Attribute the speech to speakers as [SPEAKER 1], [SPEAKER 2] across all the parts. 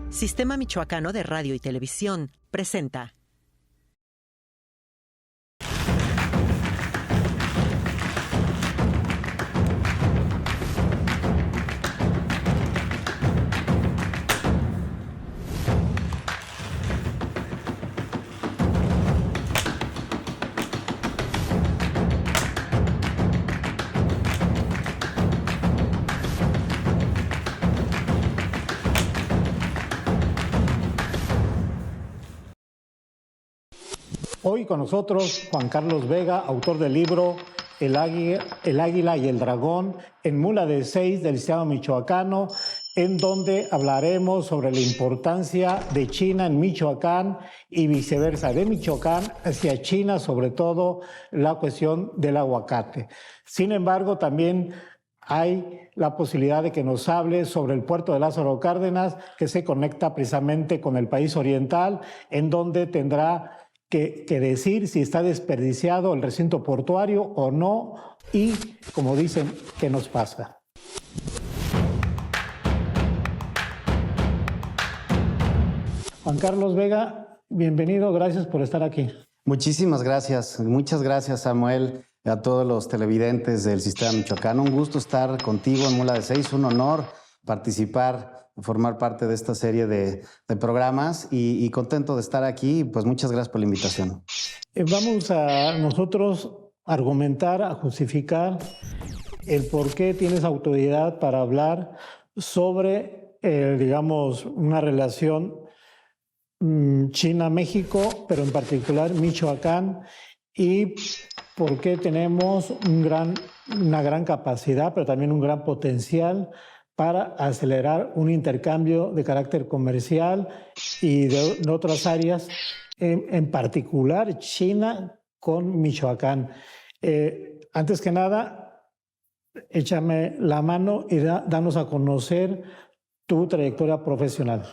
[SPEAKER 1] Sistema Michoacano de Radio y Televisión presenta.
[SPEAKER 2] Hoy con nosotros Juan Carlos Vega, autor del libro El Águila y el Dragón en Mula de 6 del Sistema Michoacano, en donde hablaremos sobre la importancia de China en Michoacán y viceversa, de Michoacán hacia China, sobre todo la cuestión del aguacate. Sin embargo, también hay la posibilidad de que nos hable sobre el puerto de Lázaro Cárdenas, que se conecta precisamente con el país oriental, en donde tendrá que decir si está desperdiciado el recinto portuario o no, y, como dicen, ¿qué nos pasa? Juan Carlos Vega, bienvenido, gracias por estar aquí.
[SPEAKER 3] Muchísimas gracias, muchas gracias, Samuel, a todos los televidentes del Sistema Michoacano. Un gusto estar contigo en Mula de 6, un honor participar, formar parte de esta serie de programas y contento de estar aquí. Pues muchas gracias por la invitación.
[SPEAKER 2] Vamos a nosotros argumentar, a justificar el por qué tienes autoridad para hablar sobre, digamos, una relación China-México, pero en particular Michoacán, y por qué tenemos una gran capacidad, pero también un gran potencial para acelerar un intercambio de carácter comercial y de otras áreas, en particular China con Michoacán. Antes que nada, échame la mano y danos a conocer tu trayectoria profesional.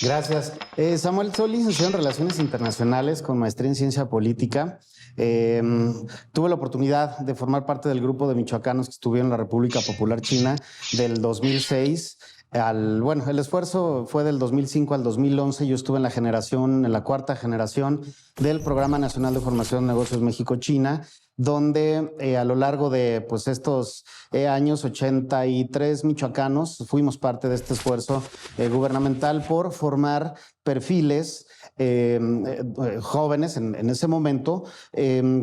[SPEAKER 3] Gracias. Samuel, soy licenciado en Relaciones Internacionales con maestría en Ciencia Política. Tuve la oportunidad de formar parte del grupo de michoacanos que estuvieron en la República Popular China del 2006 el esfuerzo fue del 2005 al 2011. Yo estuve en la cuarta generación del Programa Nacional de Formación de Negocios México-China, donde a lo largo de estos años, 83 michoacanos fuimos parte de este esfuerzo gubernamental por formar perfiles jóvenes en ese momento,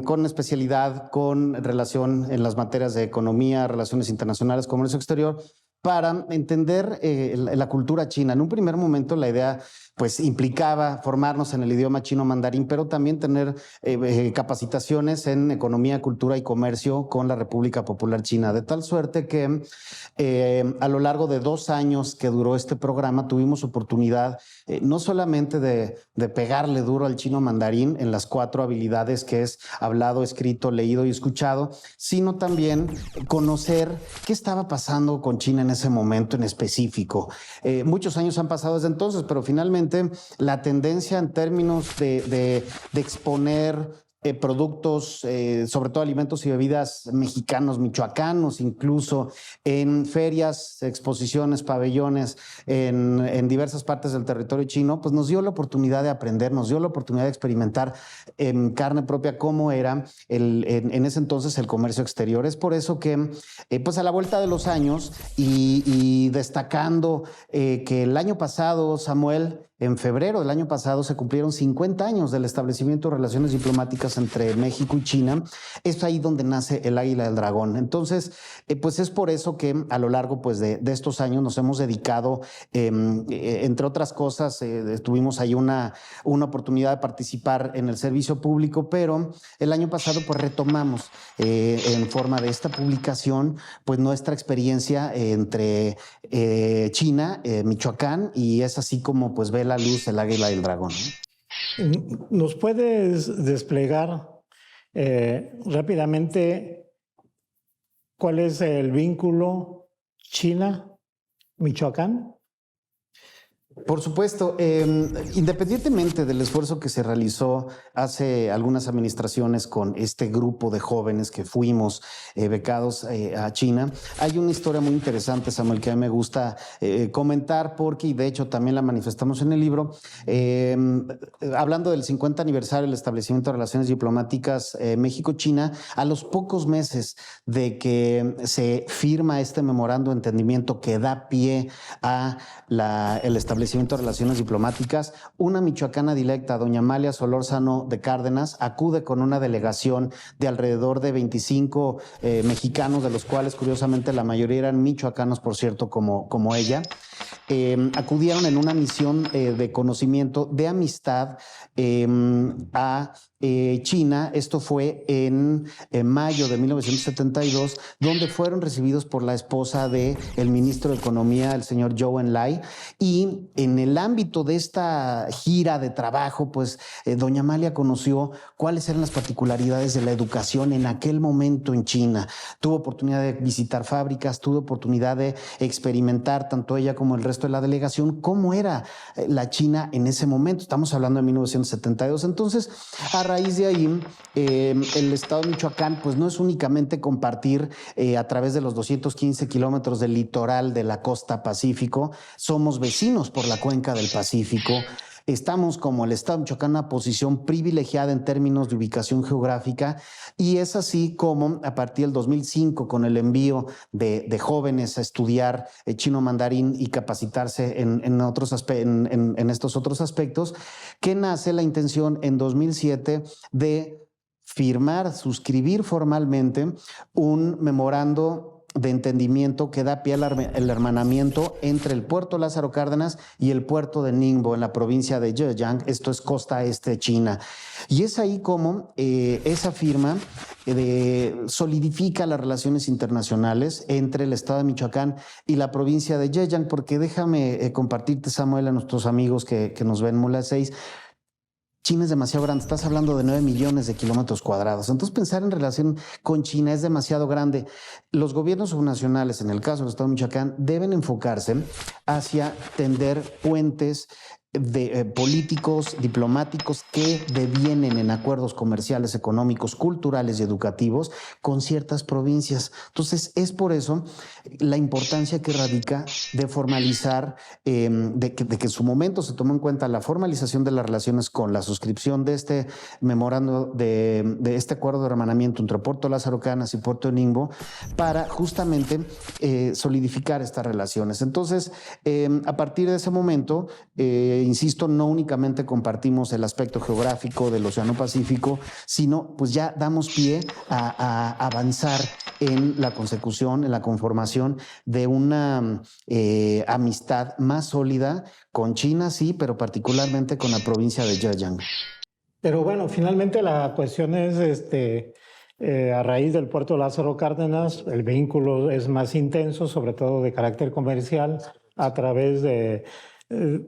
[SPEAKER 3] con especialidad, con relación en las materias de economía, relaciones internacionales, comercio exterior, para entender la cultura china. En un primer momento la idea implicaba formarnos en el idioma chino mandarín, pero también tener capacitaciones en economía, cultura y comercio con la República Popular China, de tal suerte que a lo largo de 2 años que duró este programa tuvimos oportunidad no solamente de pegarle duro al chino mandarín en las 4 habilidades que es hablado, escrito, leído y escuchado, sino también conocer qué estaba pasando con China en ese momento en específico. Muchos años han pasado desde entonces, pero finalmente la tendencia en términos de exponer productos, sobre todo alimentos y bebidas mexicanos, michoacanos, incluso en ferias, exposiciones, pabellones en diversas partes del territorio chino, pues nos dio la oportunidad de aprender, nos dio la oportunidad de experimentar en carne propia cómo era en ese entonces el comercio exterior. Es por eso que a la vuelta de los años y destacando que el año pasado, Samuel, en febrero del año pasado se cumplieron 50 años del establecimiento de relaciones diplomáticas entre México y China. Es ahí donde nace el Águila del Dragón. Entonces, es por eso que a lo largo de estos años nos hemos dedicado, entre otras cosas, tuvimos ahí una oportunidad de participar en el servicio público, pero el año pasado retomamos en forma de esta publicación nuestra experiencia entre China, Michoacán, y es así como ve la luz el Águila y el Dragón.
[SPEAKER 2] ¿Nos puedes desplegar rápidamente cuál es el vínculo China-Michoacán?
[SPEAKER 3] Por supuesto, independientemente del esfuerzo que se realizó hace algunas administraciones con este grupo de jóvenes que fuimos becados a China, hay una historia muy interesante, Samuel, que a mí me gusta comentar porque, y de hecho también la manifestamos en el libro, hablando del 50 aniversario del establecimiento de relaciones diplomáticas México-China, a los pocos meses de que se firma este memorando de entendimiento que da pie a el establecimiento de relaciones diplomáticas, una michoacana directa, doña Amalia Solórzano de Cárdenas, acude con una delegación de alrededor de 25 mexicanos, de los cuales curiosamente la mayoría eran michoacanos, por cierto, como ella. Acudieron en una misión de conocimiento, de amistad a China. Esto fue en mayo de 1972, donde fueron recibidos por la esposa del ministro de Economía, el señor Zhou Enlai, y en el ámbito de esta gira de trabajo, pues doña Amalia conoció cuáles eran las particularidades de la educación en aquel momento en China. Tuvo oportunidad de visitar fábricas, tuvo oportunidad de experimentar, tanto ella como el resto de la delegación, cómo era la China en ese momento. Estamos hablando de 1972. Entonces, a raíz de ahí, el estado de Michoacán, pues no es únicamente compartir a través de los 215 kilómetros del litoral de la costa Pacífico, somos vecinos por la cuenca del Pacífico. Estamos como el estado de Michoacán en una posición privilegiada en términos de ubicación geográfica, y es así como a partir del 2005, con el envío de jóvenes a estudiar chino mandarín y capacitarse en estos otros aspectos, que nace la intención en 2007 de suscribir formalmente un memorando de entendimiento que da pie al hermanamiento entre el puerto Lázaro Cárdenas y el puerto de Ningbo en la provincia de Zhejiang. Esto es costa este de China. Y es ahí como esa firma solidifica las relaciones internacionales entre el estado de Michoacán y la provincia de Zhejiang, porque déjame compartirte, Samuel, a nuestros amigos que nos ven en Mula 6, China es demasiado grande, estás hablando de 9 millones de kilómetros cuadrados. Entonces, pensar en relación con China es demasiado grande. Los gobiernos subnacionales, en el caso del estado de Michoacán, deben enfocarse hacia tender puentes políticos, diplomáticos que devienen en acuerdos comerciales, económicos, culturales y educativos con ciertas provincias. Entonces, es por eso la importancia que radica de formalizar, de que en su momento se tomó en cuenta la formalización de las relaciones con la suscripción de este memorando, de este acuerdo de hermanamiento entre Puerto Lázaro Cárdenas y Puerto de Ningbo, para justamente solidificar estas relaciones. Entonces, a partir de ese momento, insisto, no únicamente compartimos el aspecto geográfico del Océano Pacífico, sino pues ya damos pie a avanzar en la consecución, en la conformación de una amistad más sólida con China, sí, pero particularmente con la provincia de Zhejiang.
[SPEAKER 2] Pero bueno, finalmente la cuestión es, a raíz del puerto Lázaro Cárdenas, el vínculo es más intenso, sobre todo de carácter comercial, a través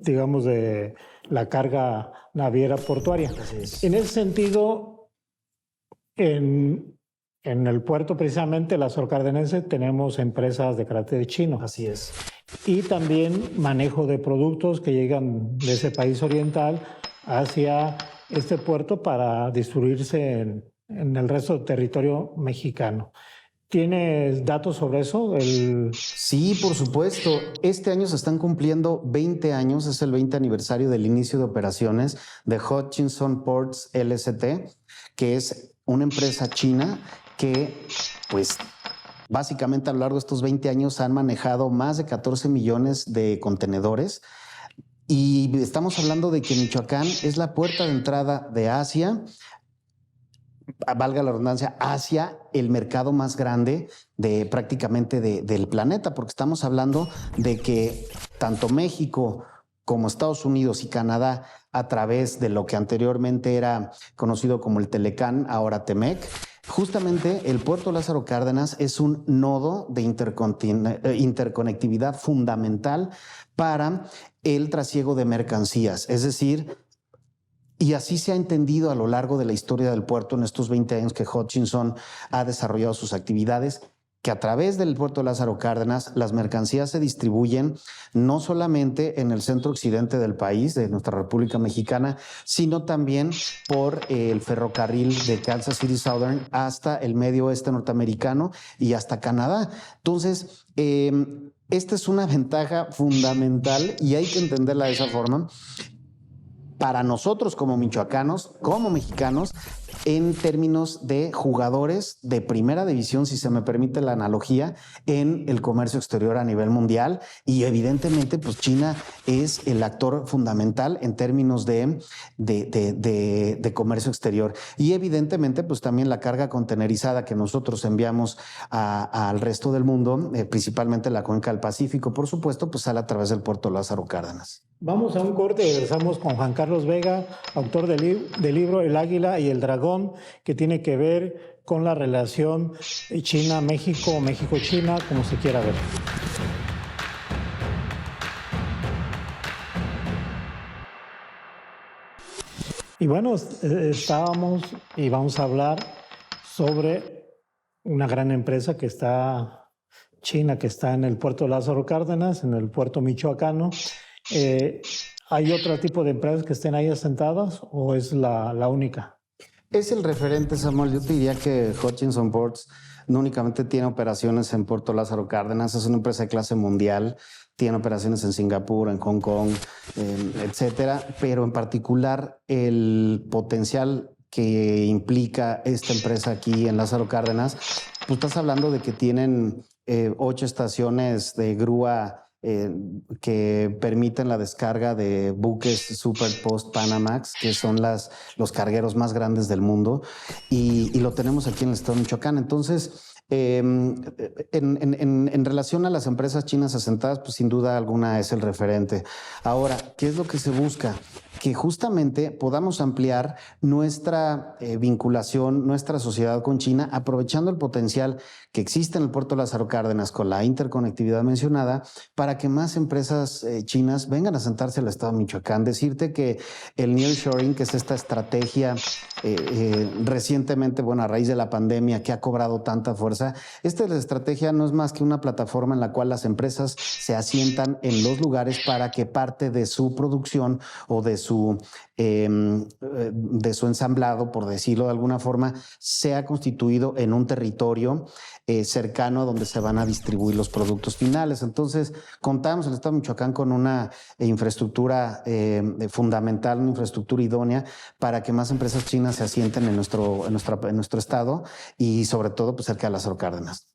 [SPEAKER 2] digamos, de la carga naviera portuaria. En ese sentido, en el puerto precisamente Lázaro Cárdenas tenemos empresas de carácter chino.
[SPEAKER 3] Así es.
[SPEAKER 2] Y también manejo de productos que llegan de ese país oriental hacia este puerto para distribuirse en el resto del territorio mexicano. ¿Tienes datos sobre eso?
[SPEAKER 3] Sí, por supuesto. Este año se están cumpliendo 20 años, es el 20 aniversario del inicio de operaciones de Hutchinson Ports LST, que es una empresa china que, pues, básicamente a lo largo de estos 20 años han manejado más de 14 millones de contenedores. Y estamos hablando de que Michoacán es la puerta de entrada de Asia, valga la redundancia, hacia el mercado más grande prácticamente del planeta, porque estamos hablando de que tanto México como Estados Unidos y Canadá, a través de lo que anteriormente era conocido como el Telecán, ahora Temec, justamente el puerto Lázaro Cárdenas es un nodo de interconectividad fundamental para el trasiego de mercancías, es decir, y así se ha entendido a lo largo de la historia del puerto en estos 20 años que Hutchinson ha desarrollado sus actividades. que a través del puerto de Lázaro Cárdenas las mercancías se distribuyen no solamente en el centro occidente del país, de nuestra República Mexicana, sino también por el ferrocarril de Kansas City Southern hasta el medio oeste norteamericano y hasta Canadá. Entonces, esta es una ventaja fundamental y hay que entenderla de esa forma para nosotros como michoacanos, como mexicanos, en términos de jugadores de primera división, si se me permite la analogía, en el comercio exterior a nivel mundial. Y evidentemente, pues China es el actor fundamental en términos de comercio exterior. Y evidentemente, pues también la carga contenerizada que nosotros enviamos al resto del mundo, principalmente la cuenca del Pacífico, por supuesto, pues sale a través del puerto Lázaro Cárdenas.
[SPEAKER 2] Vamos a un corte y regresamos con Juan Carlos Vega, autor del libro El Águila y el Dragón, que tiene que ver con la relación China-México o México-China, como se quiera ver. Y bueno, estábamos y vamos a hablar sobre una gran empresa que está, China, que está en el puerto Lázaro Cárdenas, en el puerto michoacano. ¿Hay otro tipo de empresas que estén ahí asentadas o es la única?
[SPEAKER 3] Es el referente, Samuel. Yo te diría que Hutchinson Ports no únicamente tiene operaciones en Puerto Lázaro Cárdenas, es una empresa de clase mundial, tiene operaciones en Singapur, en Hong Kong, etcétera, pero en particular el potencial que implica esta empresa aquí en Lázaro Cárdenas, tú estás hablando de que tienen 8 estaciones de grúa que permiten la descarga de buques Super Post Panamax, que son los cargueros más grandes del mundo, y lo tenemos aquí en el estado de Michoacán. Entonces, en relación a las empresas chinas asentadas, pues sin duda alguna es el referente. Ahora, ¿qué es lo que se busca? Que justamente podamos ampliar nuestra vinculación, nuestra sociedad con China, aprovechando el potencial que existe en el puerto Lázaro Cárdenas con la interconectividad mencionada, para que más empresas chinas vengan a sentarse al estado de Michoacán. Decirte que el nearshoring, que es esta estrategia recientemente, bueno, a raíz de la pandemia, que ha cobrado tanta fuerza, esta estrategia no es más que una plataforma en la cual las empresas se asientan en los lugares para que parte de su producción o de su ensamblado, por decirlo de alguna forma, sea constituido en un territorio cercano a donde se van a distribuir los productos finales. Entonces, contamos en el estado de Michoacán con una infraestructura fundamental, una infraestructura idónea para que más empresas chinas se asienten en nuestro estado y sobre todo pues, cerca de Lázaro Cárdenas.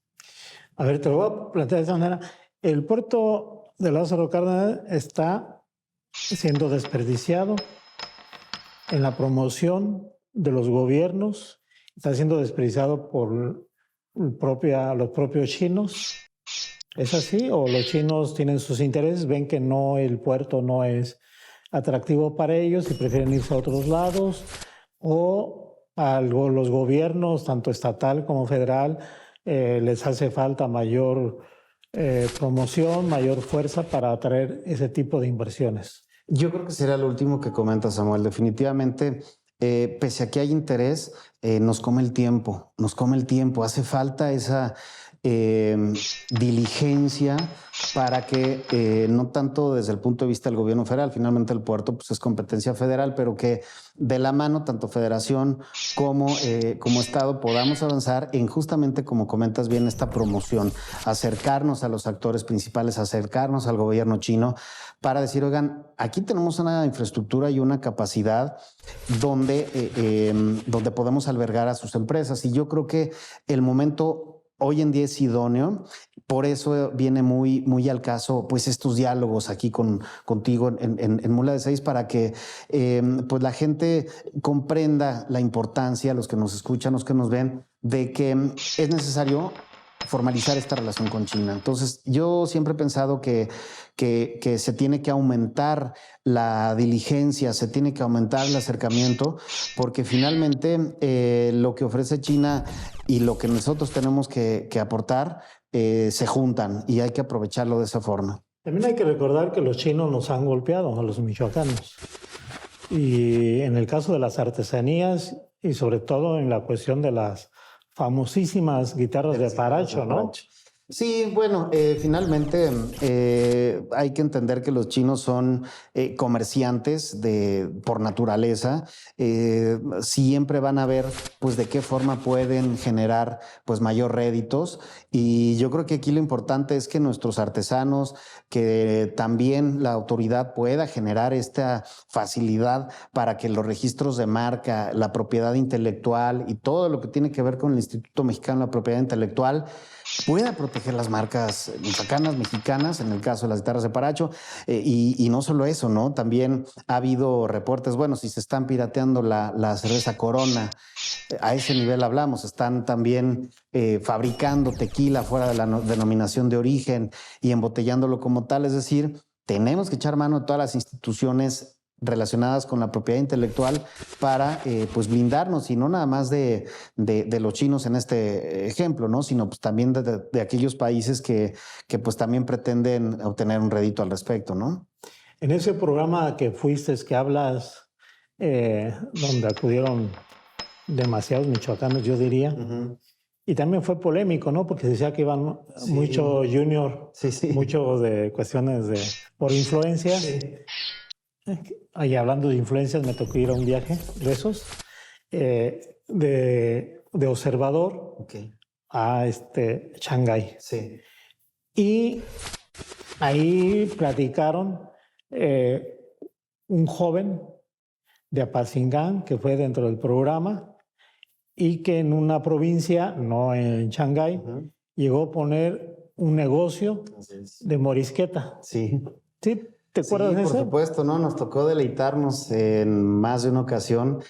[SPEAKER 2] A ver, te lo voy a plantear de esta manera. El puerto de Lázaro Cárdenas está siendo desperdiciado en la promoción de los gobiernos, está siendo desperdiciado por los propios chinos. ¿Es así? ¿O los chinos tienen sus intereses, ven que el puerto no es atractivo para ellos y prefieren irse a otros lados? ¿O a los gobiernos, tanto estatal como federal, les hace falta mayor promoción, mayor fuerza para atraer ese tipo de inversiones?
[SPEAKER 3] Yo creo que sería lo último que comenta, Samuel. Definitivamente, pese a que hay interés, nos come el tiempo, hace falta esa diligencia para que no tanto desde el punto de vista del gobierno federal, finalmente el puerto pues, es competencia federal, pero que de la mano tanto federación como estado podamos avanzar en justamente, como comentas bien, esta promoción, acercarnos a los actores principales, acercarnos al gobierno chino para decir, oigan, aquí tenemos una infraestructura y una capacidad donde podemos albergar a sus empresas, y yo creo que el momento hoy en día es idóneo. Por eso viene muy, muy al caso pues estos diálogos aquí contigo en Mula de 6 para que pues la gente comprenda la importancia, los que nos escuchan, los que nos ven, de que es necesario formalizar esta relación con China. Entonces, yo siempre he pensado que se tiene que aumentar la diligencia, se tiene que aumentar el acercamiento, porque finalmente lo que ofrece China y lo que nosotros tenemos que aportar se juntan y hay que aprovecharlo de esa forma.
[SPEAKER 2] También hay que recordar que los chinos nos han golpeado a los michoacanos. Y en el caso de las artesanías y sobre todo en la cuestión de las famosísimas guitarras de Aparacho, ¿no?
[SPEAKER 3] Sí, bueno, finalmente hay que entender que los chinos son comerciantes por naturaleza. Siempre van a ver pues de qué forma pueden generar pues mayor réditos, y yo creo que aquí lo importante es que nuestros artesanos, que también la autoridad pueda generar esta facilidad para que los registros de marca, la propiedad intelectual y todo lo que tiene que ver con el Instituto Mexicano de la Propiedad Intelectual pueda proteger las marcas michoacanas, mexicanas, en el caso de las guitarras de Paracho. Y no solo eso, ¿no? También ha habido reportes, bueno, si se están pirateando la cerveza Corona, a ese nivel hablamos, están también fabricando tequila fuera de la denominación de origen y embotellándolo como tal, es decir, tenemos que echar mano de todas las instituciones relacionadas con la propiedad intelectual para pues blindarnos, y no nada más de los chinos en este ejemplo, ¿no? Sino pues también de aquellos países que pues también pretenden obtener un rédito al respecto, ¿no?
[SPEAKER 2] En ese programa que fuiste, que hablas, donde acudieron demasiados michoacanos, yo diría, y también fue polémico, ¿no? Porque decía que iban mucho junior, mucho de cuestiones por influencia. Ahí hablando de influencias, me tocó ir a un viaje de esos, de observador a Shanghái.
[SPEAKER 3] Sí.
[SPEAKER 2] Y ahí platicaron un joven de Apatzingán que fue dentro del programa y que en una provincia, no en Shanghái, llegó a poner un negocio de morisqueta.
[SPEAKER 3] Sí.
[SPEAKER 2] ¿Sí? ¿Te acuerdas de eso?
[SPEAKER 3] Por supuesto, ¿no? Nos tocó deleitarnos en más de una ocasión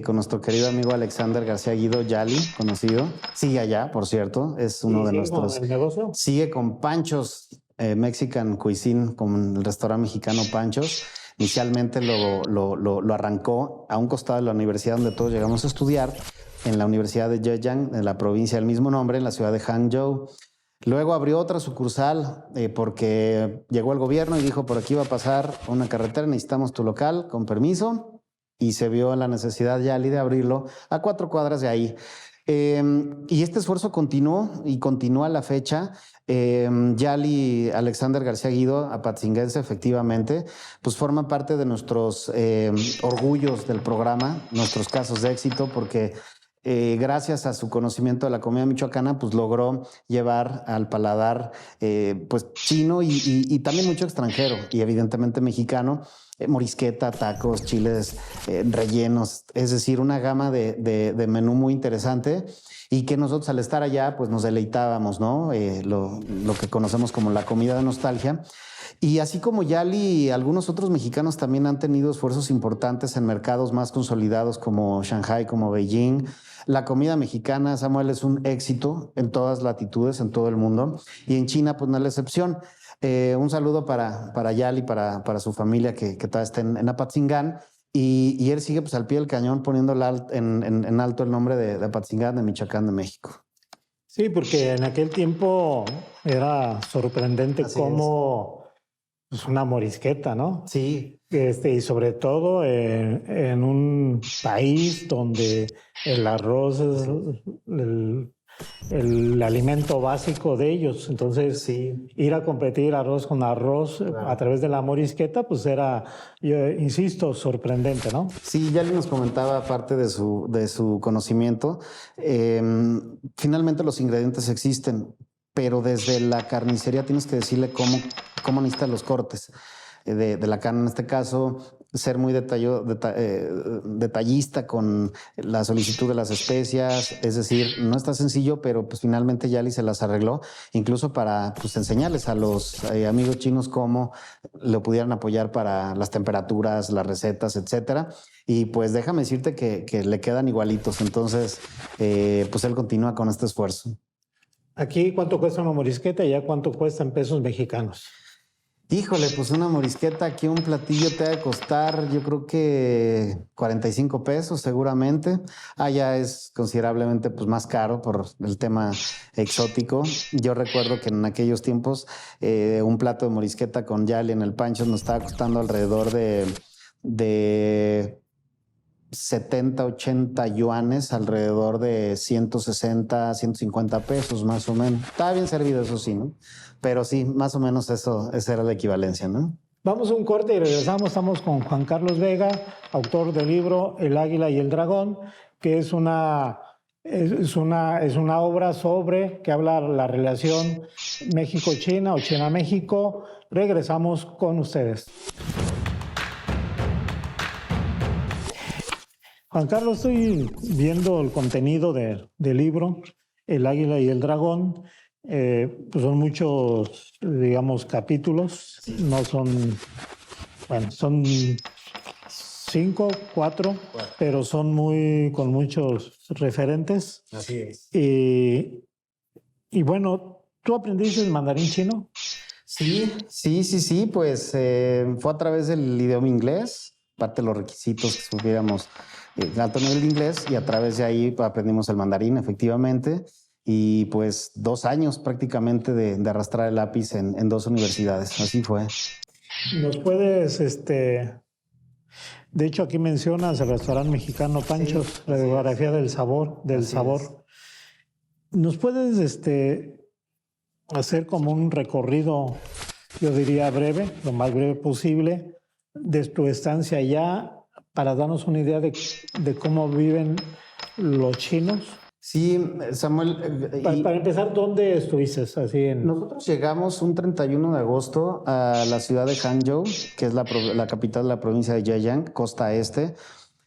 [SPEAKER 3] con nuestro querido amigo Alexander García Guido, Yali, conocido. Sigue allá, por cierto, es uno de nuestros...
[SPEAKER 2] ¿El negocio?
[SPEAKER 3] Sigue con Panchos Mexican Cuisine, con el restaurante mexicano Panchos. Inicialmente lo arrancó a un costado de la universidad donde todos llegamos a estudiar, en la Universidad de Zhejiang, en la provincia del mismo nombre, en la ciudad de Hangzhou. Luego abrió otra sucursal porque llegó el gobierno y dijo: por aquí va a pasar una carretera, necesitamos tu local, con permiso, y se vio la necesidad Yali de abrirlo a 4 cuadras de ahí. Y este esfuerzo continuó y continúa a la fecha. Yali Alexander García Guido, apatzinguense, efectivamente, pues forma parte de nuestros orgullos del programa, nuestros casos de éxito, porque gracias a su conocimiento de la comida michoacana, pues logró llevar al paladar pues chino y también mucho extranjero, y evidentemente mexicano, morisqueta, tacos, chiles rellenos, es decir, una gama de menú muy interesante, y que nosotros al estar allá pues nos deleitábamos, ¿no? Lo que conocemos como la comida de nostalgia. Y así como Yali, algunos otros mexicanos también han tenido esfuerzos importantes en mercados más consolidados como Shanghái, como Beijing. La comida mexicana, Samuel, es un éxito en todas latitudes, en todo el mundo, y en China pues no es la excepción. Un saludo para Yali, para su familia que todavía está en Apatzingán, y él sigue pues al pie del cañón poniendo en alto el nombre de Apatzingán, de Michoacán, de México.
[SPEAKER 2] Sí, porque en aquel tiempo era sorprendente cómo pues una morisqueta, ¿no?
[SPEAKER 3] Sí.
[SPEAKER 2] Y sobre todo en un país donde el arroz es el alimento básico de ellos. Entonces, ir a competir arroz con arroz a través de la morisqueta, pues era, yo insisto, sorprendente, ¿no?
[SPEAKER 3] Sí, Yali nos comentaba parte de su conocimiento. Finalmente los ingredientes existen, pero desde la carnicería tienes que decirle cómo necesitas los cortes de la carne. En este caso, ser muy detallista con la solicitud de las especias. Es decir, no está sencillo, pero pues finalmente Yali se las arregló, incluso para pues enseñarles a los amigos chinos cómo lo pudieran apoyar para las temperaturas, las recetas, etcétera. Y pues déjame decirte que le quedan igualitos. Entonces, pues él continúa con este esfuerzo.
[SPEAKER 2] Aquí, ¿cuánto cuesta una morisqueta y ya cuánto cuesta en pesos mexicanos?
[SPEAKER 3] Híjole, pues una morisqueta, aquí un platillo te ha de costar, yo creo que 45 pesos seguramente. Allá es considerablemente pues más caro por el tema exótico. Yo recuerdo que en aquellos tiempos un plato de morisqueta con Yali en el Pancho nos estaba costando alrededor de 70, 80 yuanes, alrededor de 160, 150 pesos más o menos. Estaba bien servido, eso sí, ¿no? Pero sí, más o menos esa era la equivalencia, ¿no?
[SPEAKER 2] Vamos a un corte y regresamos. Estamos con Juan Carlos Vega, autor del libro El Águila y el Dragón, que es una obra que habla de la relación México-China o China-México. Regresamos con ustedes. Juan Carlos, estoy viendo el contenido del libro El Águila y el Dragón. Pues son muchos, digamos, capítulos. No son, bueno, son 5, 4, pero son con muchos referentes.
[SPEAKER 3] Así es.
[SPEAKER 2] Y bueno, ¿tú aprendiste el mandarín chino?
[SPEAKER 3] Sí, pues fue a través del idioma inglés, parte de los requisitos que supiéramos alto nivel de inglés, y a través de ahí aprendimos el mandarín, efectivamente, y pues 2 años prácticamente de arrastrar el lápiz en 2 universidades, así fue.
[SPEAKER 2] ¿Nos puedes, de hecho aquí mencionas el restaurante mexicano Panchos, sí, la biografía del sabor, ¿Nos puedes, hacer como un recorrido, yo diría breve, lo más breve posible, de tu estancia allá, para darnos una idea de cómo viven los chinos?
[SPEAKER 3] Sí, Samuel.
[SPEAKER 2] Para empezar, ¿dónde estuviste?
[SPEAKER 3] Nosotros llegamos un 31 de agosto a la ciudad de Hangzhou, que es la capital de la provincia de Zhejiang, costa este.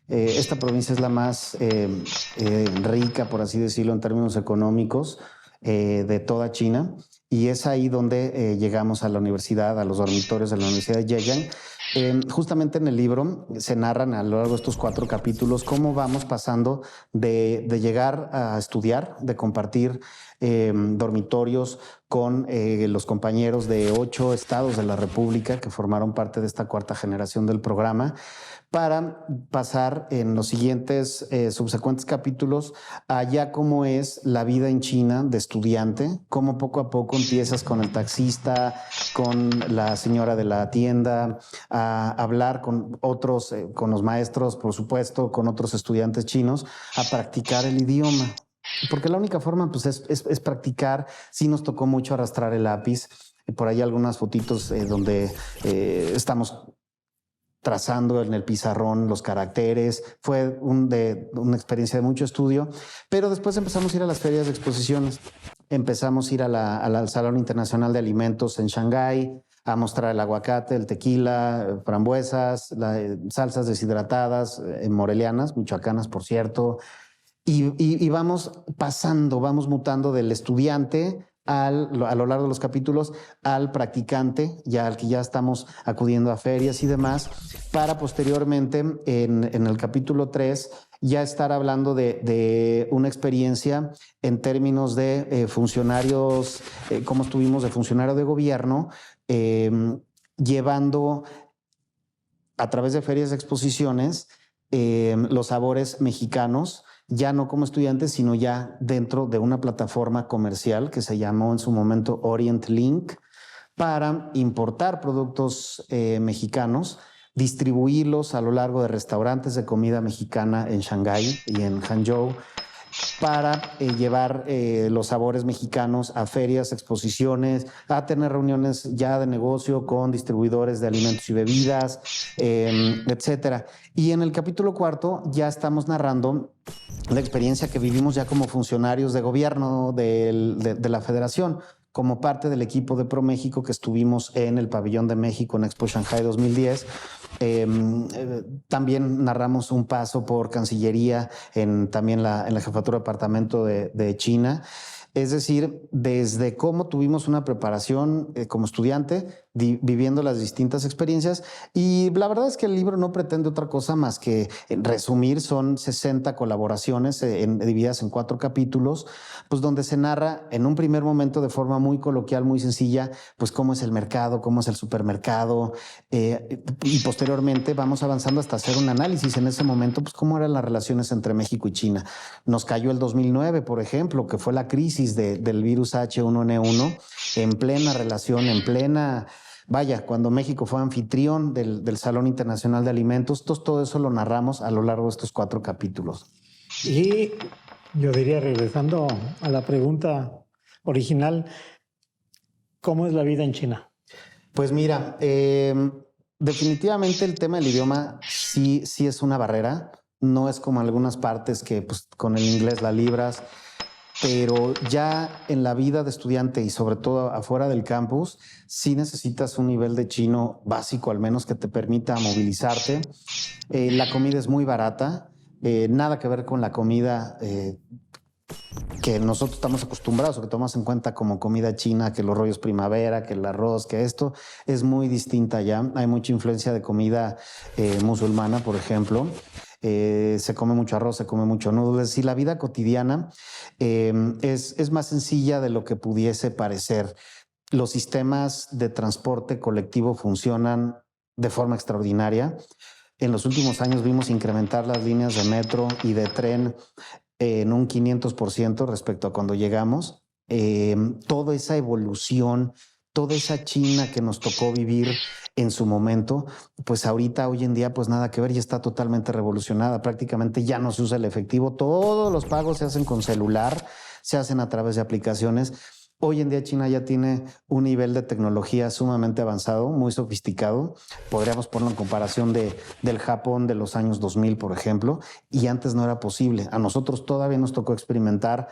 [SPEAKER 3] Esta provincia es la más rica, por así decirlo, en términos económicos de toda China. Y es ahí donde llegamos a la universidad, a los dormitorios de la Universidad de Zhejiang. Justamente en el libro se narran a lo largo de estos 4 capítulos cómo vamos pasando de llegar a estudiar, de compartir dormitorios con los compañeros de 8 estados de la República que formaron parte de esta 4ª generación del programa, para pasar en los siguientes subsecuentes capítulos a ya cómo es la vida en China de estudiante, cómo poco a poco empiezas con el taxista, con la señora de la tienda, a hablar con otros, con los maestros, por supuesto, con otros estudiantes chinos, a practicar el idioma. Porque la única forma pues, es practicar. Sí nos tocó mucho arrastrar el lápiz. Por ahí algunas fotitos donde estamos trazando en el pizarrón los caracteres. Fue una experiencia de mucho estudio, pero después empezamos a ir a las ferias de exposiciones. Empezamos a ir al Salón Internacional de Alimentos en Shanghái, a mostrar el aguacate, el tequila, frambuesas, salsas deshidratadas, morelianas, michoacanas, por cierto. Y vamos pasando, vamos mutando del estudiante a lo largo de los capítulos al practicante, ya al que ya estamos acudiendo a ferias y demás, para posteriormente en el capítulo 3 ya estar hablando de una experiencia en términos de funcionarios, cómo estuvimos de funcionario de gobierno, llevando a través de ferias de exposiciones los sabores mexicanos, ya no como estudiantes, sino ya dentro de una plataforma comercial que se llamó en su momento Orient Link, para importar productos mexicanos, distribuirlos a lo largo de restaurantes de comida mexicana en Shanghái y en Hangzhou, para llevar los sabores mexicanos a ferias, exposiciones, a tener reuniones ya de negocio con distribuidores de alimentos y bebidas, etcétera. Y en el capítulo 4 ya estamos narrando la experiencia que vivimos ya como funcionarios de gobierno de la federación, como parte del equipo de ProMéxico que estuvimos en el Pabellón de México en Expo Shanghai 2010. También narramos un paso por Cancillería también en la Jefatura de Departamento de China. Es decir, desde cómo tuvimos una preparación como estudiante, viviendo las distintas experiencias. Y la verdad es que el libro no pretende otra cosa más que resumir. Son 60 colaboraciones divididas en 4 capítulos, pues donde se narra en un primer momento de forma muy coloquial, muy sencilla, pues cómo es el mercado, cómo es el supermercado, y posteriormente vamos avanzando hasta hacer un análisis en ese momento, pues cómo eran las relaciones entre México y China. Nos cayó el 2009, por ejemplo, que fue la crisis del virus H1N1, en plena relación, en plena vaya, cuando México fue anfitrión del Salón Internacional de Alimentos. Entonces, todo eso lo narramos a lo largo de estos 4 capítulos.
[SPEAKER 2] Y yo diría, regresando a la pregunta original, ¿cómo es la vida en China?
[SPEAKER 3] Pues mira, definitivamente el tema del idioma sí es una barrera. No es como en algunas partes que pues, con el inglés la libras, pero ya en la vida de estudiante y sobre todo afuera del campus, sí necesitas un nivel de chino básico, al menos que te permita movilizarte. La comida es muy barata, nada que ver con la comida que nosotros estamos acostumbrados o que tomamos en cuenta como comida china, que los rollos primavera, que el arroz, que esto es muy distinta ya. Hay mucha influencia de comida musulmana, por ejemplo. Se come mucho arroz, se come mucho noodles y la vida cotidiana es más sencilla de lo que pudiese parecer. Los sistemas de transporte colectivo funcionan de forma extraordinaria. En los últimos años vimos incrementar las líneas de metro y de tren en un 500% respecto a cuando llegamos. Toda esa evolución, toda esa China que nos tocó vivir en su momento, pues ahorita, hoy en día, pues nada que ver, ya está totalmente revolucionada. Prácticamente ya no se usa el efectivo, todos los pagos se hacen con celular, se hacen a través de aplicaciones. Hoy en día China ya tiene un nivel de tecnología sumamente avanzado, muy sofisticado. Podríamos ponerlo en comparación del Japón de los años 2000, por ejemplo, y antes no era posible. A nosotros todavía nos tocó experimentar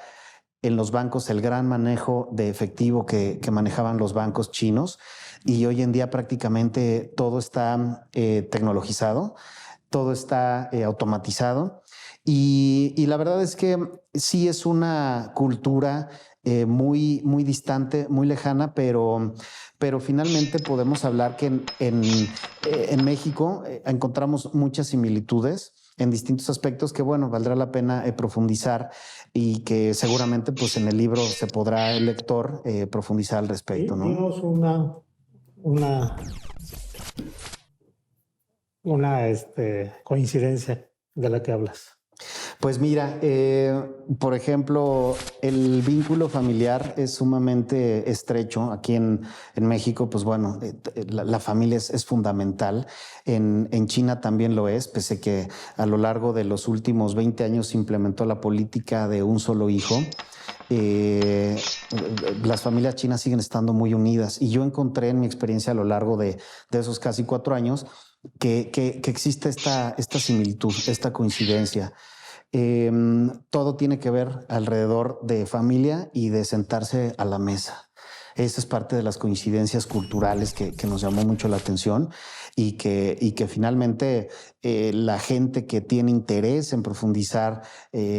[SPEAKER 3] en los bancos el gran manejo de efectivo que manejaban los bancos chinos, y hoy en día prácticamente todo está tecnologizado, todo está automatizado, y la verdad es que sí es una cultura muy distante, muy lejana, pero finalmente podemos hablar que en México encontramos muchas similitudes en distintos aspectos que, bueno, valdrá la pena profundizar, y que seguramente pues en el libro se podrá el lector profundizar al respecto, ¿no?
[SPEAKER 2] Dinos una coincidencia de la que hablas.
[SPEAKER 3] Pues mira, por ejemplo, el vínculo familiar es sumamente estrecho. Aquí en México, pues bueno, la familia es fundamental. En China también lo es, pese que a lo largo de los últimos 20 años se implementó la política de un solo hijo. Las familias chinas siguen estando muy unidas, y yo encontré en mi experiencia a lo largo de esos casi 4 años que existe esta similitud, esta coincidencia. Todo tiene que ver alrededor de familia y de sentarse a la mesa. Esa es parte de las coincidencias culturales que nos llamó mucho la atención, y que finalmente la gente que tiene interés en profundizar,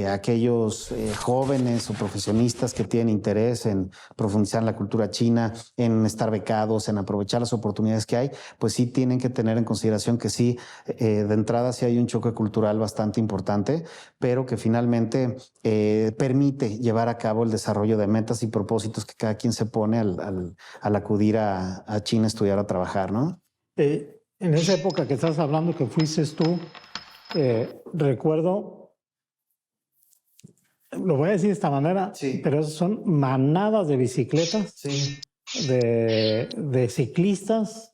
[SPEAKER 3] aquellos jóvenes o profesionistas que tienen interés en profundizar en la cultura china, en estar becados, en aprovechar las oportunidades que hay, pues sí tienen que tener en consideración que sí, de entrada sí hay un choque cultural bastante importante, pero que finalmente permite llevar a cabo el desarrollo de metas y propósitos que cada quien se pone al acudir a China a estudiar, a trabajar, ¿no?
[SPEAKER 2] En esa época que estás hablando, que fuiste tú, recuerdo, lo voy a decir de esta manera,
[SPEAKER 3] sí,
[SPEAKER 2] pero son manadas de bicicletas,
[SPEAKER 3] sí,
[SPEAKER 2] de ciclistas,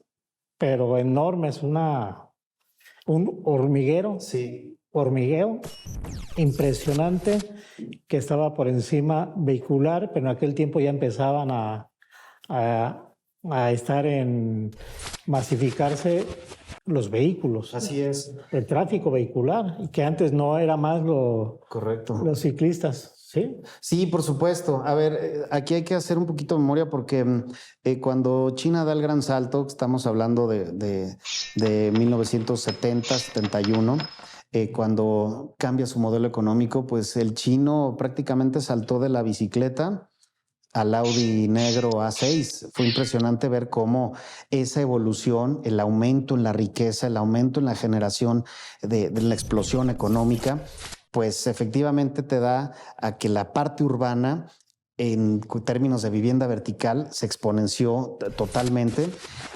[SPEAKER 2] pero enormes, un hormiguero,
[SPEAKER 3] sí,
[SPEAKER 2] hormigueo impresionante, que estaba por encima vehicular, pero en aquel tiempo ya empezaban a estar en masificarse los vehículos.
[SPEAKER 3] así es.
[SPEAKER 2] El tráfico vehicular, y que antes no era más
[SPEAKER 3] Correcto.
[SPEAKER 2] los ciclistas, ¿sí?
[SPEAKER 3] Sí, por supuesto. A ver, aquí hay que hacer un poquito de memoria, porque cuando China da el gran salto, estamos hablando de 1970, 71, cuando cambia su modelo económico, pues el chino prácticamente saltó de la bicicleta al Audi negro A6. Fue impresionante ver cómo esa evolución, el aumento en la riqueza, el aumento en la generación de la explosión económica, pues efectivamente te da a que la parte urbana, en términos de vivienda vertical, se exponenció totalmente.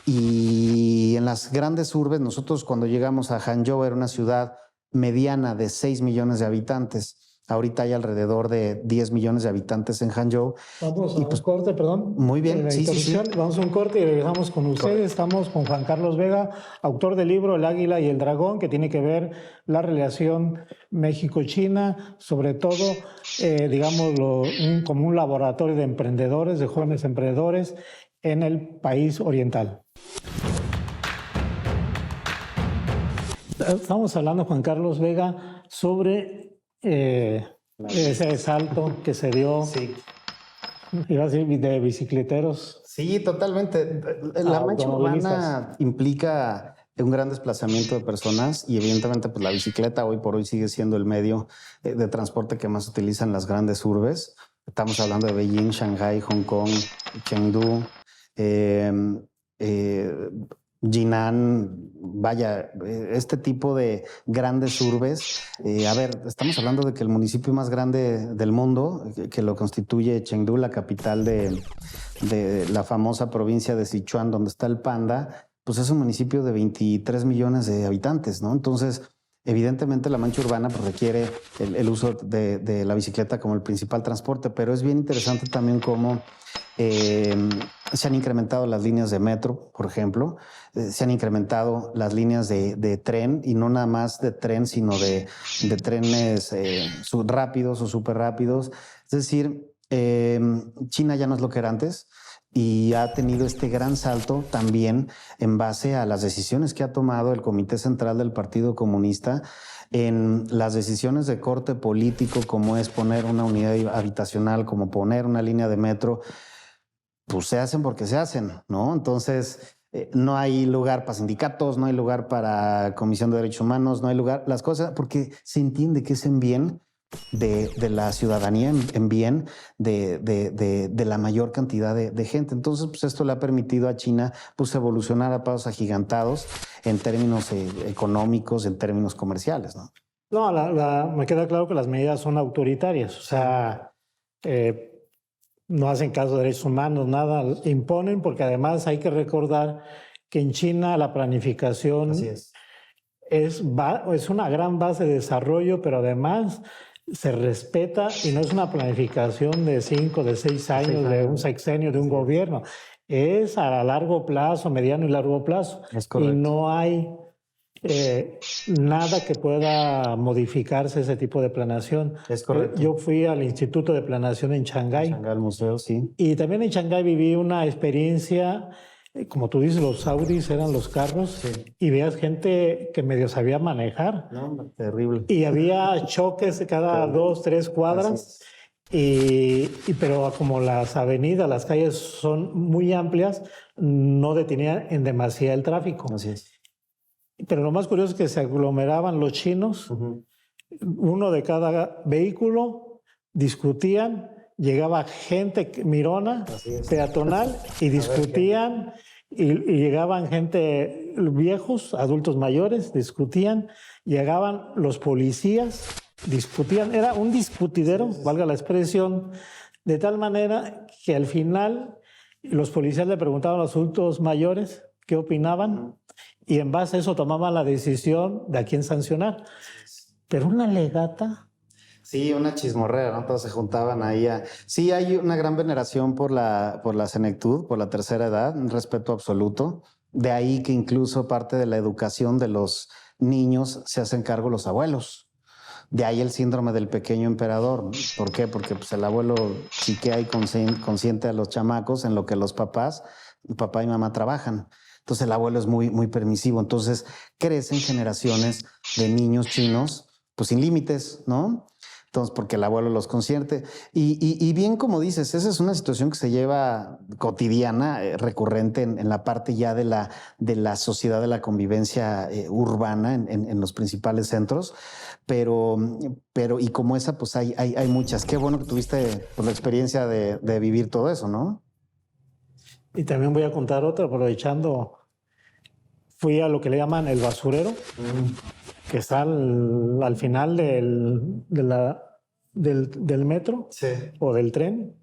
[SPEAKER 3] Y en las grandes urbes, nosotros cuando llegamos a Hangzhou, era una ciudad mediana de 6 millones de habitantes. Ahorita hay alrededor de 10 millones de habitantes en Hangzhou.
[SPEAKER 2] Vamos a un corte, perdón.
[SPEAKER 3] Muy bien, sí.
[SPEAKER 2] Vamos a un corte y regresamos con ustedes. Correcto. Estamos con Juan Carlos Vega, autor del libro El Águila y el Dragón, que tiene que ver la relación México-China, sobre todo, digámoslo, como un laboratorio de emprendedores, de jóvenes emprendedores en el país oriental. Estamos hablando, Juan Carlos Vega, sobre ese salto que se dio,
[SPEAKER 3] sí,
[SPEAKER 2] iba a decir, de bicicleteros.
[SPEAKER 3] Sí, totalmente. La mancha urbana implica un gran desplazamiento de personas y evidentemente pues la bicicleta hoy por hoy sigue siendo el medio de transporte que más utilizan las grandes urbes. Estamos hablando de Beijing, Shanghái, Hong Kong, Chengdu, Jinan, vaya, este tipo de grandes urbes. A ver, estamos hablando de que el municipio más grande del mundo, que lo constituye Chengdu, la capital de la famosa provincia de Sichuan, donde está el panda, pues es un municipio de 23 millones de habitantes, ¿no? Entonces, evidentemente la mancha urbana pues, requiere el uso de la bicicleta como el principal transporte, pero es bien interesante también cómo se han incrementado las líneas de metro, por ejemplo, se han incrementado las líneas de tren, y no nada más de tren, sino de trenes rápidos o súper rápidos. Es decir, China ya no es lo que era antes y ha tenido este gran salto también en base a las decisiones que ha tomado el Comité Central del Partido Comunista en las decisiones de corte político, como es poner una unidad habitacional, como poner una línea de metro. Pues se hacen porque se hacen, ¿no? Entonces, no hay lugar para sindicatos, no hay lugar para Comisión de Derechos Humanos, no hay lugar, las cosas, porque se entiende que es en bien de la ciudadanía, en bien de la mayor cantidad de gente. Entonces, pues esto le ha permitido a China pues evolucionar a pasos agigantados en términos económicos, en términos comerciales, ¿no?
[SPEAKER 2] No, me queda claro que las medidas son autoritarias, o sea, no hacen caso de derechos humanos, nada, imponen, porque además hay que recordar que en China la planificación es una gran base de desarrollo, pero además se respeta y no es una planificación de 5, de 6 años, de un sexenio, de un gobierno. Es a largo plazo, mediano y largo plazo.
[SPEAKER 3] Es correcto.
[SPEAKER 2] Y no hay nada que pueda modificarse ese tipo de planeación.
[SPEAKER 3] Es correcto.
[SPEAKER 2] Yo fui al Instituto de Planeación en Shanghái.
[SPEAKER 3] Shanghái, el museo, sí.
[SPEAKER 2] Y también en Shanghái viví una experiencia, como tú dices, los Audis eran los carros, sí, y veías gente que medio sabía manejar.
[SPEAKER 3] No, terrible.
[SPEAKER 2] Y había choques cada 2, 3 cuadras. Pero como las avenidas, las calles son muy amplias, no detenían en demasía el tráfico.
[SPEAKER 3] Así es.
[SPEAKER 2] Pero lo más curioso es que se aglomeraban los chinos, uno de cada vehículo, discutían, llegaba gente mirona, peatonal, y discutían, y llegaban gente, viejos, adultos mayores, discutían, llegaban los policías, discutían, era un discutidero, valga la expresión, de tal manera que al final los policías le preguntaban a los adultos mayores qué opinaban, y en base a eso tomaban la decisión de a quién sancionar. Pero una legata.
[SPEAKER 3] Sí, una chismorrera, ¿no? Todos se juntaban ahí. Sí, hay una gran veneración por la senectud, por la tercera edad, un respeto absoluto. De ahí que incluso parte de la educación de los niños se hacen cargo los abuelos. De ahí el síndrome del pequeño emperador. ¿Por qué? Porque pues, el abuelo chiquea y consiente a los chamacos en lo que los papá y mamá trabajan. Entonces el abuelo es muy, muy permisivo. Entonces crecen generaciones de niños chinos pues sin límites, ¿no? Entonces, porque el abuelo los consiente. Y bien como dices, esa es una situación que se lleva cotidiana, recurrente en la parte ya de la sociedad, de la convivencia urbana en los principales centros. Pero y como esa, pues hay muchas. Qué bueno que tuviste pues, la experiencia de vivir todo eso, ¿no?
[SPEAKER 2] Y también voy a contar otra, aprovechando. Fui a lo que le llaman el basurero, que está al final del metro, sí, o del tren,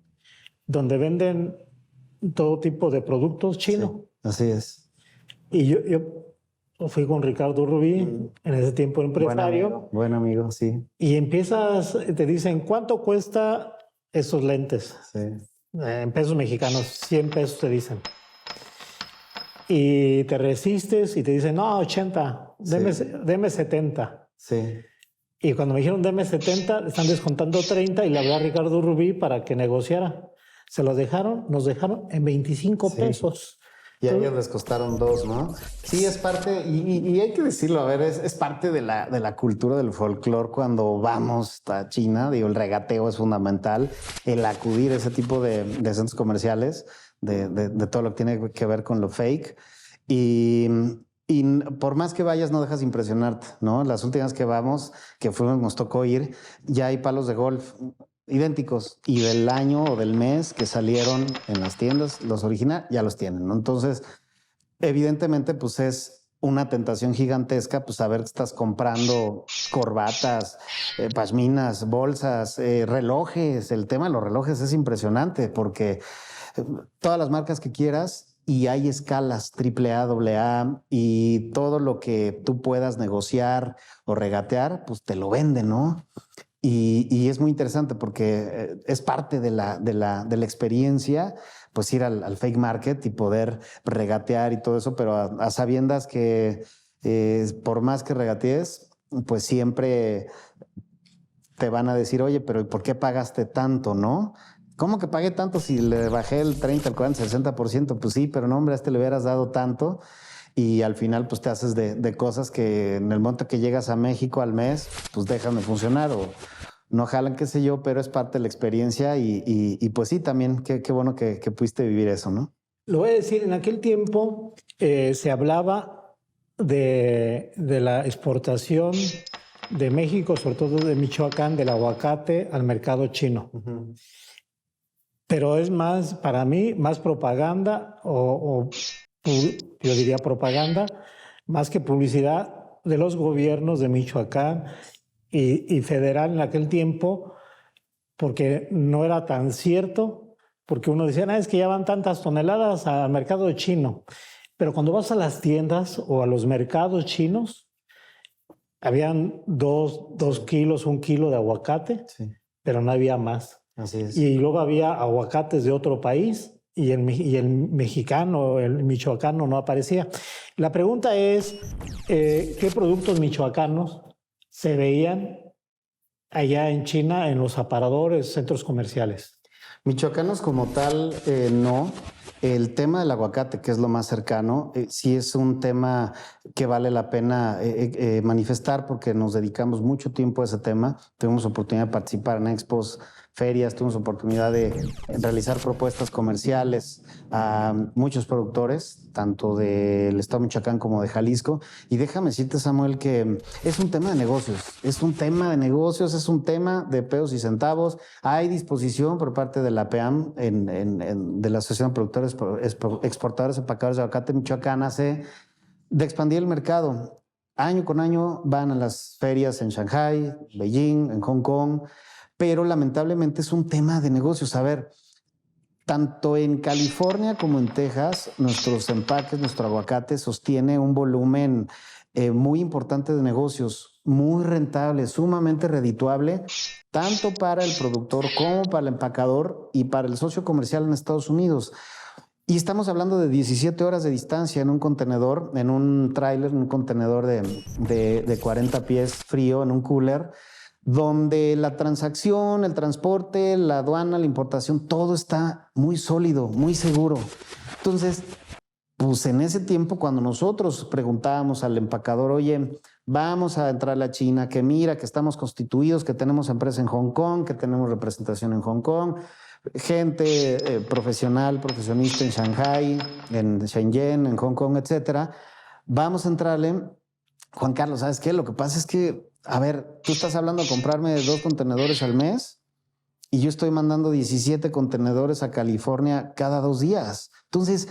[SPEAKER 2] donde venden todo tipo de productos chinos.
[SPEAKER 3] Sí, así es.
[SPEAKER 2] Y yo fui con Ricardo Rubí, en ese tiempo empresario.
[SPEAKER 3] Buen amigo, sí.
[SPEAKER 2] Y te dicen, ¿cuánto cuesta esos lentes?
[SPEAKER 3] Sí.
[SPEAKER 2] En pesos mexicanos, 100 pesos te dicen. Y te resistes y te dicen, no, 80, deme 70.
[SPEAKER 3] Sí.
[SPEAKER 2] Y cuando me dijeron, deme 70, están descontando 30 y le hablé a Ricardo Rubí para que negociara. Nos dejaron en 25 pesos.
[SPEAKER 3] Y a ellos les costaron 2, ¿no? Sí, es parte, y hay que decirlo, a ver, es parte de la cultura del folclore cuando vamos a China. Digo, el regateo es fundamental, el acudir a ese tipo de centros comerciales, de todo lo que tiene que ver con lo fake. Y por más que vayas, no dejas de impresionarte, ¿no? Las últimas que fuimos, nos tocó ir, ya hay palos de golf idénticos y del año o del mes que salieron en las tiendas, los originales ya los tienen, ¿no? Entonces, evidentemente, pues es una tentación gigantesca, pues saber que estás comprando corbatas, pashminas, bolsas, relojes. El tema de los relojes es impresionante porque todas las marcas que quieras y hay escalas AAA, AA y todo lo que tú puedas negociar o regatear, pues te lo venden, ¿no? Y es muy interesante porque es parte de la experiencia, pues ir al fake market y poder regatear y todo eso, pero a sabiendas que por más que regatees, pues siempre te van a decir, oye, pero ¿por qué pagaste tanto, no? ¿Cómo que pagué tanto si le bajé el 30, el 40, el 60%? Pues sí, pero no, hombre, a este le hubieras dado tanto. Y al final, pues te haces de cosas que en el momento que llegas a México al mes, pues dejan de funcionar o no jalan, qué sé yo, pero es parte de la experiencia y pues sí, también qué bueno que pudiste vivir eso, ¿no?
[SPEAKER 2] Lo voy a decir, en aquel tiempo se hablaba de la exportación de México, sobre todo de Michoacán, del aguacate al mercado chino. Uh-huh. Pero es más, para mí, más propaganda yo diría propaganda, más que publicidad de los gobiernos de Michoacán y federal en aquel tiempo, porque no era tan cierto, porque uno decía, es que ya van tantas toneladas al mercado chino. Pero cuando vas a las tiendas o a los mercados chinos, habían 2 kilos, 1 kilo de aguacate, sí, pero no había más.
[SPEAKER 3] Así es.
[SPEAKER 2] Y luego había aguacates de otro país, y el mexicano, el michoacano no aparecía. La pregunta es, ¿qué productos michoacanos se veían allá en China en los aparadores, centros comerciales?
[SPEAKER 3] Michoacanos como tal, no. El tema del aguacate, que es lo más cercano, sí es un tema que vale la pena manifestar porque nos dedicamos mucho tiempo a ese tema. Tuvimos oportunidad de participar en expos, ferias, tuvimos oportunidad de realizar propuestas comerciales a muchos productores, tanto del estado de Michoacán como de Jalisco. Y déjame decirte, Samuel, que es un tema de negocios, es un tema de pesos y centavos. Hay disposición por parte de la PEAM, de la Asociación de Productores Exportadores Empacadores de Aguacate Michoacán, de expandir el mercado. Año con año van a las ferias en Shanghái, Beijing, en Hong Kong, pero lamentablemente es un tema de negocios. A ver, tanto en California como en Texas, nuestros empaques, nuestro aguacate sostiene un volumen muy importante de negocios, muy rentable, sumamente redituable, tanto para el productor como para el empacador y para el socio comercial en Estados Unidos. Y estamos hablando de 17 horas de distancia en un contenedor, en un tráiler, en un contenedor de 40 pies frío, en un cooler, donde la transacción, el transporte, la aduana, la importación, todo está muy sólido, muy seguro. Entonces, pues en ese tiempo, cuando nosotros preguntábamos al empacador, oye, vamos a entrar a la China, que mira, que estamos constituidos, que tenemos empresa en Hong Kong, que tenemos representación en Hong Kong, gente profesionista en Shanghái, en Shenzhen, en Hong Kong, etcétera, vamos a entrarle. Juan Carlos, ¿sabes qué? Lo que pasa es que, a ver, tú estás hablando de comprarme 2 contenedores al mes y yo estoy mandando 17 contenedores a California cada 2 días. Entonces,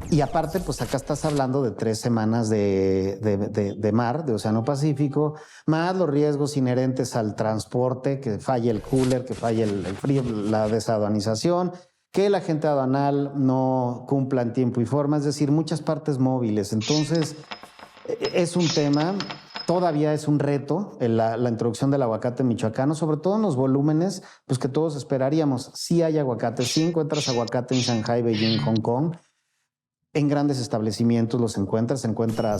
[SPEAKER 3] y aparte, pues acá estás hablando de 3 semanas de mar, de Océano Pacífico, más los riesgos inherentes al transporte, que falle el cooler, que falle el frío, la desaduanización, que la gente aduanal no cumpla en tiempo y forma, es decir, muchas partes móviles. Entonces, Es un tema, todavía es un reto la introducción del aguacate michoacano, sobre todo en los volúmenes pues, que todos esperaríamos. Sí hay aguacate, sí encuentras aguacate en Shanghai, Beijing, Hong Kong. En grandes establecimientos los encuentras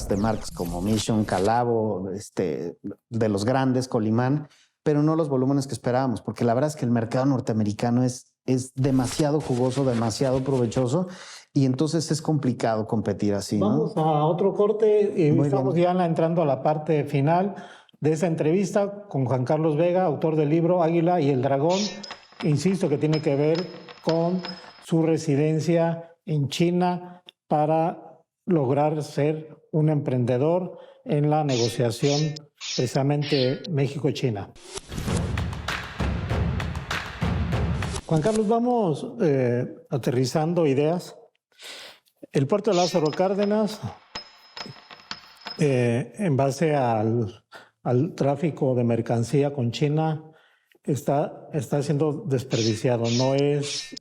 [SPEAKER 3] de marcas como Mission, Calavo, de los grandes, Colimán, pero no los volúmenes que esperábamos, porque la verdad es que el mercado norteamericano es demasiado jugoso, demasiado provechoso, y entonces es complicado competir así, ¿no?
[SPEAKER 2] Vamos a otro corte y
[SPEAKER 3] Muy
[SPEAKER 2] estamos
[SPEAKER 3] bien.
[SPEAKER 2] ya entrando a la parte final de esta entrevista con Juan Carlos Vega, autor del libro Águila y el Dragón. Insisto que tiene que ver con su residencia en China para lograr ser un emprendedor en la negociación precisamente México-China. Juan Carlos, vamos aterrizando ideas. El puerto de Lázaro Cárdenas, en base al tráfico de mercancía con China, está siendo desperdiciado. No es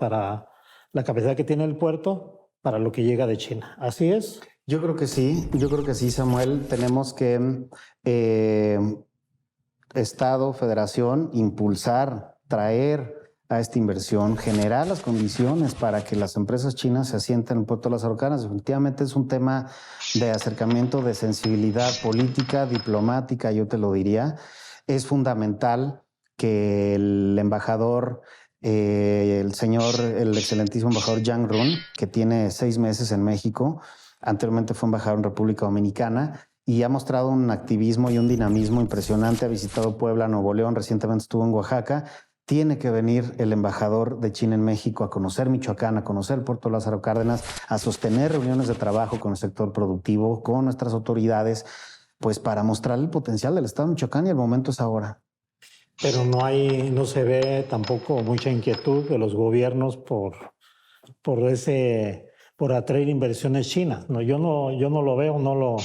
[SPEAKER 2] para la capacidad que tiene el puerto para lo que llega de China. ¿Así es?
[SPEAKER 3] Yo creo que sí, Samuel. Tenemos que Estado, Federación, impulsar, traer a esta inversión, generar las condiciones para que las empresas chinas se asienten en el puerto de Lázaro Cárdenas. Definitivamente es un tema de acercamiento, de sensibilidad política, diplomática, yo te lo diría. Es fundamental que el embajador, el excelentísimo embajador Yang Run, que tiene 6 meses en México, anteriormente fue embajador en República Dominicana, y ha mostrado un activismo y un dinamismo impresionante. Ha visitado Puebla, Nuevo León, recientemente estuvo en Oaxaca. Tiene que venir el embajador de China en México a conocer Michoacán, a conocer el puerto de Lázaro Cárdenas, a sostener reuniones de trabajo con el sector productivo, con nuestras autoridades, pues para mostrar el potencial del Estado de Michoacán, y el momento es ahora.
[SPEAKER 2] Pero no se ve tampoco mucha inquietud de los gobiernos por atraer inversiones chinas. No, yo no lo veo, no lo...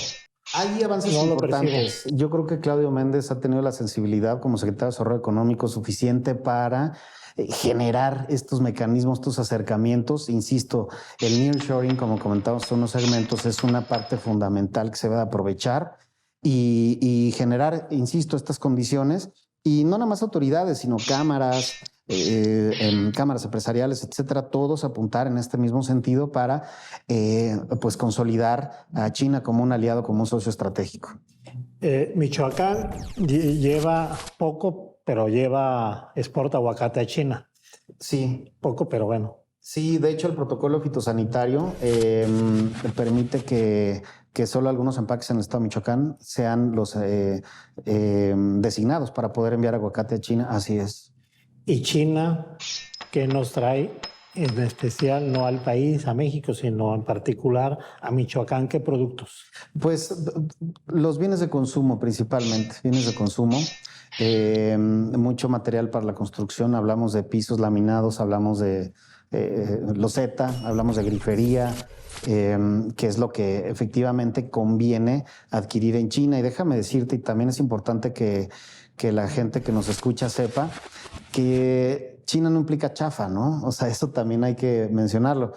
[SPEAKER 3] Hay avances importantes. Yo creo que Claudio Méndez ha tenido la sensibilidad como secretario de Desarrollo Económico suficiente para generar estos mecanismos, estos acercamientos. Insisto, el nearshoring, como comentamos en unos segmentos, es una parte fundamental que se debe aprovechar y generar, insisto, estas condiciones. Y no nada más autoridades, sino cámaras, cámaras empresariales, etcétera, todos apuntar en este mismo sentido para pues consolidar a China como un aliado, como un socio estratégico.
[SPEAKER 2] Michoacán lleva poco, pero exporta aguacate a China.
[SPEAKER 3] Sí.
[SPEAKER 2] Poco, pero bueno.
[SPEAKER 3] Sí, de hecho el protocolo fitosanitario permite que solo algunos empaques en el estado de Michoacán sean los designados para poder enviar aguacate a China. Así es.
[SPEAKER 2] ¿Y China qué nos trae en especial, no al país, a México, sino en particular a Michoacán? ¿Qué productos?
[SPEAKER 3] Pues los bienes de consumo principalmente, bienes de consumo. Mucho material para la construcción, hablamos de pisos laminados, hablamos de loseta, hablamos de grifería, que es lo que efectivamente conviene adquirir en China. Y déjame decirte, y también es importante que la gente que nos escucha sepa, que China no implica chafa, ¿no? O sea, eso también hay que mencionarlo.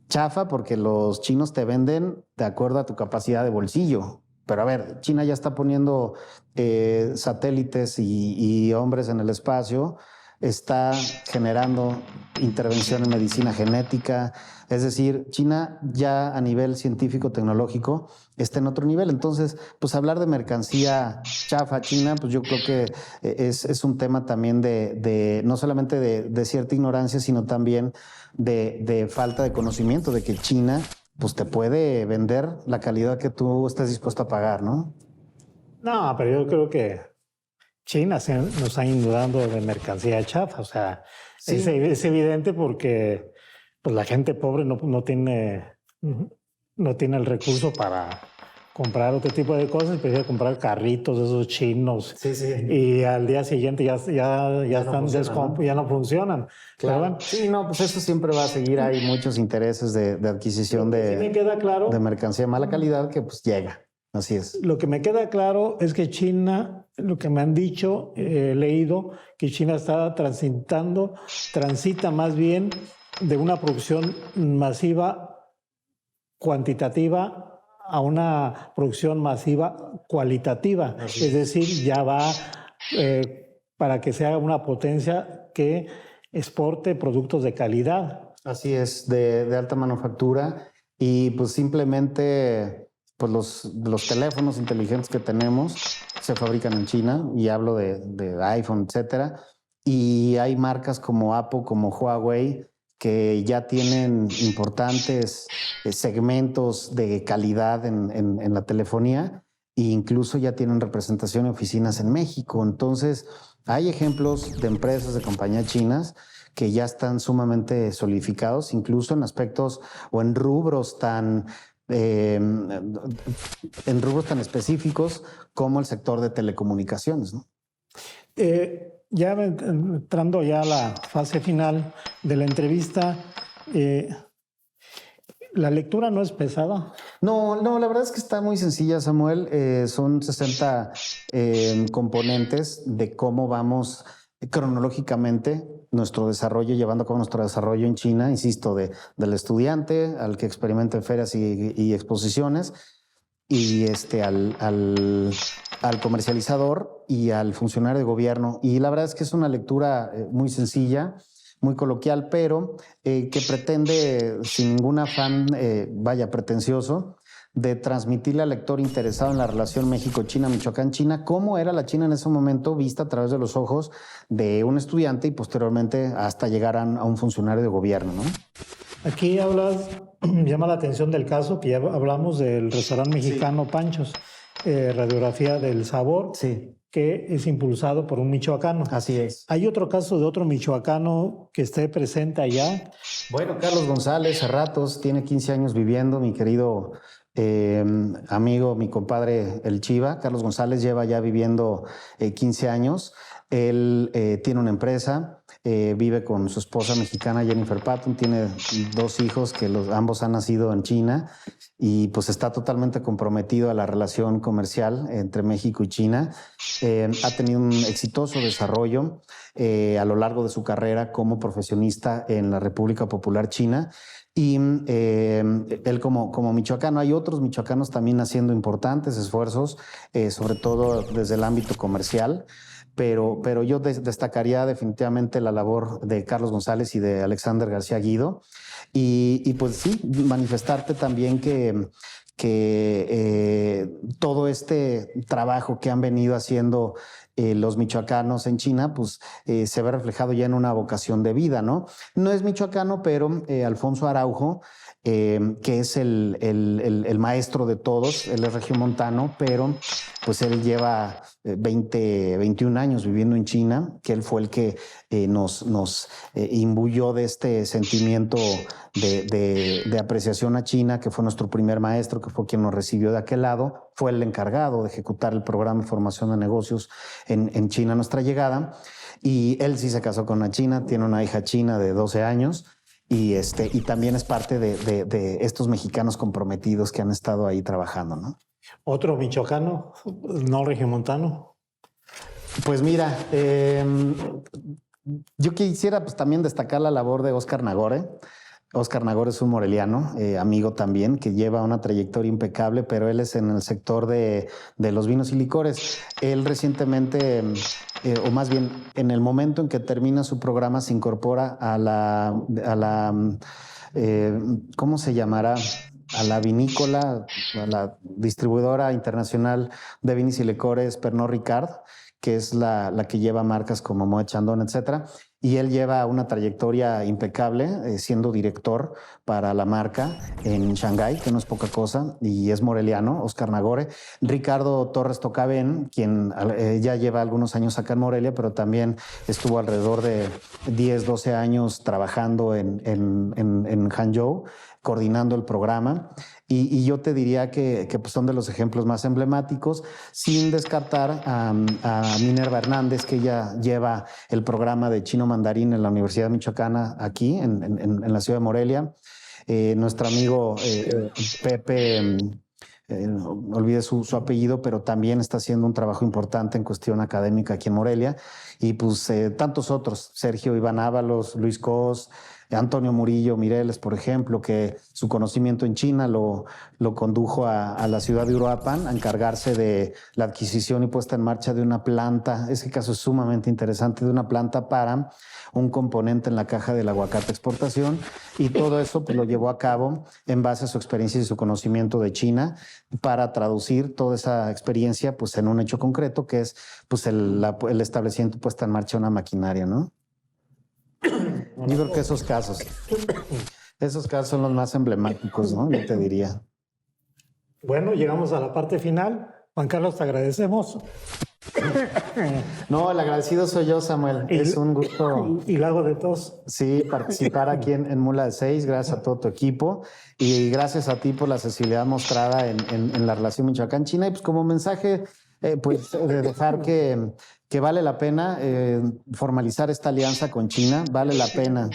[SPEAKER 3] Chafa porque los chinos te venden de acuerdo a tu capacidad de bolsillo. Pero a ver, China ya está poniendo satélites y hombres en el espacio, está generando intervención en medicina genética. Es decir, China ya a nivel científico-tecnológico está en otro nivel. Entonces, pues hablar de mercancía chafa China, pues yo creo que es un tema también de no solamente de cierta ignorancia, sino también de falta de conocimiento de que China pues te puede vender la calidad que tú estés dispuesto a pagar, ¿no?
[SPEAKER 2] No, pero yo creo que China nos está inundando de mercancía chafa. O sea, sí. Es evidente porque pues, la gente pobre no tiene el recurso para comprar otro tipo de cosas, prefiere comprar carritos de esos chinos.
[SPEAKER 3] Sí.
[SPEAKER 2] Y al día siguiente ya están
[SPEAKER 3] ¿no?
[SPEAKER 2] Ya no funcionan.
[SPEAKER 3] Claro.
[SPEAKER 2] Pero bueno,
[SPEAKER 3] sí, no, pues eso siempre va a seguir. Hay muchos intereses de adquisición
[SPEAKER 2] sí me queda claro,
[SPEAKER 3] de mercancía de mala calidad que pues llega. Así es.
[SPEAKER 2] Lo que me queda claro es que China, lo que me han dicho, he leído, que China transita más bien de una producción masiva, cuantitativa, a una producción masiva cualitativa, es decir, ya va para que sea una potencia que exporte productos de calidad.
[SPEAKER 3] Así es, de alta manufactura, y pues simplemente pues los teléfonos inteligentes que tenemos se fabrican en China, y hablo de iPhone, etcétera, y hay marcas como Apple, como Huawei, que ya tienen importantes segmentos de calidad en la telefonía, e incluso ya tienen representación en oficinas en México. Entonces, hay ejemplos de empresas, de compañías chinas que ya están sumamente solidificados, incluso en aspectos o en rubros tan específicos como el sector de telecomunicaciones, ¿no?
[SPEAKER 2] Ya entrando ya a la fase final de la entrevista, ¿la lectura no es pesada?
[SPEAKER 3] No, la verdad es que está muy sencilla, Samuel. Son 60 componentes de cómo vamos cronológicamente nuestro desarrollo, llevando a cabo nuestro desarrollo en China, insisto, del estudiante al que experimenta en ferias y exposiciones, y al comercializador y al funcionario de gobierno. Y la verdad es que es una lectura muy sencilla, muy coloquial, pero que pretende, sin ningún afán, pretencioso, de transmitirle al lector interesado en la relación México-China, Michoacán-China, cómo era la China en ese momento vista a través de los ojos de un estudiante y posteriormente hasta llegar a un funcionario de gobierno, ¿no?
[SPEAKER 2] Aquí llama la atención del caso que ya hablamos del restaurante mexicano Panchos, radiografía del sabor,
[SPEAKER 3] sí,
[SPEAKER 2] que es impulsado por un michoacano.
[SPEAKER 3] Así es.
[SPEAKER 2] ¿Hay otro caso de otro michoacano que esté presente allá?
[SPEAKER 3] Bueno, Carlos González, a ratos, tiene 15 años viviendo, mi querido amigo, mi compadre el Chiva. Carlos González lleva ya viviendo 15 años. Él tiene una empresa, vive con su esposa mexicana Jennifer Patton, tiene 2 hijos que ambos han nacido en China, y pues está totalmente comprometido a la relación comercial entre México y China. Ha tenido un exitoso desarrollo a lo largo de su carrera como profesionista en la República Popular China. Y él como michoacano, hay otros michoacanos también haciendo importantes esfuerzos, sobre todo desde el ámbito comercial. Pero yo destacaría definitivamente la labor de Carlos González y de Alexander García Guido. Y pues sí, manifestarte también que todo este trabajo que han venido haciendo los michoacanos en China, pues se ve reflejado ya en una vocación de vida, ¿no? No es michoacano, pero Alfonso Araujo, que es el maestro de todos, él es regiomontano, pero pues él lleva 21 años viviendo en China, que él fue el que nos imbuyó de este sentimiento de apreciación a China, que fue nuestro primer maestro, que fue quien nos recibió de aquel lado, fue el encargado de ejecutar el programa de formación de negocios en China a nuestra llegada, y él sí se casó con una china, tiene una hija china de 12 años, y también es parte de estos mexicanos comprometidos que han estado ahí trabajando, ¿no?
[SPEAKER 2] ¿Otro michoacano, no regiomontano?
[SPEAKER 3] Pues mira, yo quisiera pues también destacar la labor de Óscar Nagore. Óscar Nagore es un moreliano, amigo también, que lleva una trayectoria impecable, pero él es en el sector de los vinos y licores. Él recientemente, o más bien en el momento en que termina su programa, se incorpora a la ¿cómo se llamará? A la vinícola, a la distribuidora internacional de vinos y licores Pernod Ricard, que es la que lleva marcas como Moet Chandon, etcétera. Y él lleva una trayectoria impecable, siendo director para la marca en Shanghái, que no es poca cosa, y es moreliano, Óscar Nagore. Ricardo Torres Tocaben, quien ya lleva algunos años acá en Morelia, pero también estuvo alrededor de 10, 12 años trabajando en Hangzhou, coordinando el programa. Y yo te diría que pues son de los ejemplos más emblemáticos, sin descartar a Minerva Hernández, que ella lleva el programa de chino mandarín en la Universidad Michoacana aquí en la ciudad de Morelia. Nuestro amigo Pepe, olvidé su apellido, pero también está haciendo un trabajo importante en cuestión académica aquí en Morelia. Y pues tantos otros, Sergio Iván Ábalos, Luis Cos, Antonio Murillo Mireles, por ejemplo, que su conocimiento en China lo condujo a la ciudad de Uruapan a encargarse de la adquisición y puesta en marcha de una planta, ese caso es sumamente interesante, de una planta para un componente en la caja del aguacate exportación, y todo eso pues lo llevó a cabo en base a su experiencia y su conocimiento de China para traducir toda esa experiencia pues en un hecho concreto que es pues el establecimiento puesta en marcha de una maquinaria, ¿no? Yo creo que esos casos son los más emblemáticos, ¿no? Yo te diría.
[SPEAKER 2] Bueno, llegamos a la parte final. Juan Carlos, te agradecemos.
[SPEAKER 3] No, el agradecido soy yo, Samuel. Es un gusto.
[SPEAKER 2] Y Lago de Tos.
[SPEAKER 3] Sí, participar aquí en Mula de 6. Gracias a todo tu equipo y gracias a ti por la sensibilidad mostrada en la relación Michoacán-China. Y pues como mensaje, pues de dejar que vale la pena formalizar esta alianza con China. Vale la pena.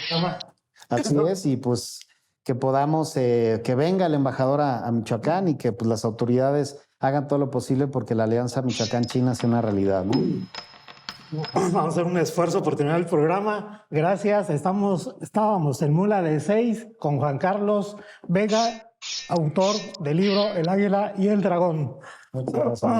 [SPEAKER 3] Así es, y pues que podamos, que venga el embajador a Michoacán y que pues las autoridades hagan todo lo posible porque la alianza Michoacán-China sea una realidad, ¿no?
[SPEAKER 2] Vamos a hacer un esfuerzo por terminar el programa. Gracias. Estábamos en Mula de 6 con Juan Carlos Vega, autor del libro El Águila y el Dragón.
[SPEAKER 3] Muchas gracias.